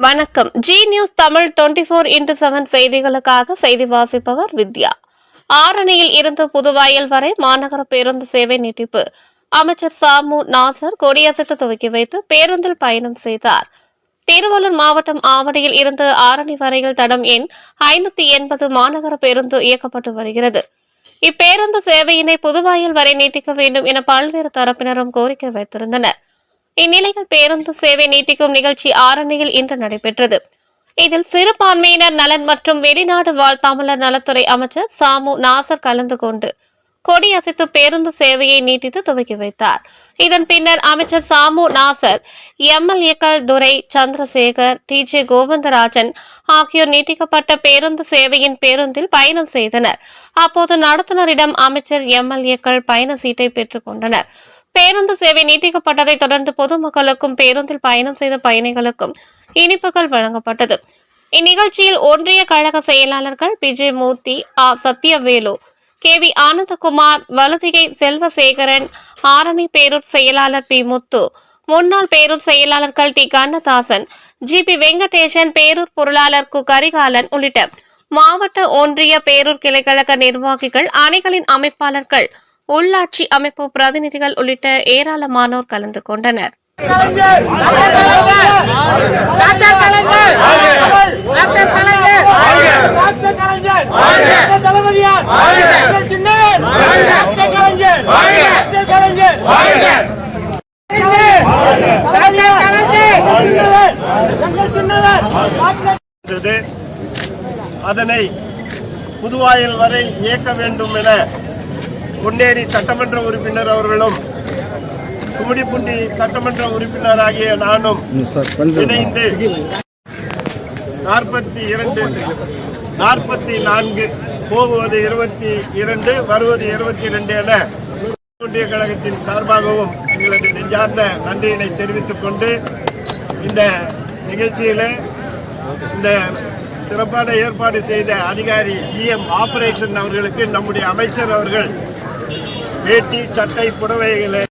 வணக்கம். G news Tamil 24x7 செய்திகளுக்காக செய்தி வாசிப்பவர் வித்யா. ஆரணியில் இருந்து புதுவாயல் வரை மாநகர பேருந்து சேவை நீட்டிப்பு. அமைச்சர் சாமு நாசர் கொடியசைத்து துவக்கி வைத்து பேருந்தில் பயணம் செய்தார். திருவள்ளூர் மாவட்டம் ஆவடியில் இருந்து ஆரணி வரையில் தடம் எண் 580 மாநகர பேருந்து இயக்கப்பட்டு வருகிறது. இப்பேருந்து சேவையினை புதுவாயல் வரை நீட்டிக்க வேண்டும் என பல்வேறு தரப்பினரும் கோரிக்கை வைத்திருந்தனர். இந்நிலையில் பேருந்து சேவை நீட்டிக்கும் நிகழ்ச்சி ஆரணியில் இன்று நடைபெற்றது. இதில் சிறுபான்மையினர் நலன் மற்றும் வெளிநாடு வாழ் தமிழர் நலத்துறை அமைச்சர் சாமு நாசர் கலந்து கொண்டு கொடியசைத்து பேருந்து சேவையை நீட்டித்து துவக்கி வைத்தார். இதன் பின்னர் அமைச்சர் சாமு நாசர், எம்எல்ஏக்கள் துரை சந்திரசேகர், TJ கோவிந்தராஜன் ஆகியோர் நீட்டிக்கப்பட்ட பேருந்து சேவையின் பேருந்தில் பயணம் செய்தனர். அப்போது நடத்துனரிடம் அமைச்சர், எம்எல்ஏக்கள் பயண சீட்டை பெற்றுக் கொண்டனர். பேருந்து சேவை நீட்டிக்கப்பட்டதை தொடர்ந்து பொதுமக்களுக்கும் பேருந்தில் பயணம் செய்த பயணிகளுக்கும் இனிப்புகள் வழங்கப்பட்டது. இந்நிகழ்ச்சியில் ஒன்றிய கழக செயலாளர்கள் விஜய் மூர்த்தி, சத்யவேலு, KV ஆனந்தகுமார், வலதிகை செல்வசேகரன், ஆரணி பேரூர் செயலாளர் P முத்து, முன்னாள் பேரூர் செயலாளர்கள் T கண்ணதாசன், GP வெங்கடேசன், பேரூர் பொருளாளர் கு கரிகாலன் உள்ளிட்ட மாவட்ட ஒன்றிய பேரூர் கிளைக்கழக நிர்வாகிகள், அணிகளின் அமைப்பாளர்கள், உள்ளாட்சி அமைப்பு பிரதிநிதிகள் உள்ளிட்ட ஏராளமானோர் கலந்து கொண்டனர். அதனை புதுவாயல் வரை இயக்க வேண்டும் என பொன்னேரி சட்டமன்ற உறுப்பினர் அவர்களும் கும்மிடிப்பூண்டி சட்டமன்ற உறுப்பினராகிய நானும் இணைந்து 44 போகுவது 22 வருவது 22 என ஒன்றிய கழகத்தின் சார்பாகவும் எங்களது நெஞ்சார்ந்த நன்றியினை தெரிவித்துக் கொண்டு இந்த நிகழ்ச்சியில இந்த சிறப்பான ஏற்பாடு செய்த அதிகாரி GM ஆபரேஷன் அவர்களுக்கு நம்முடைய அமைச்சர் அவர்கள் வேட்டி சட்டை புடவைகளை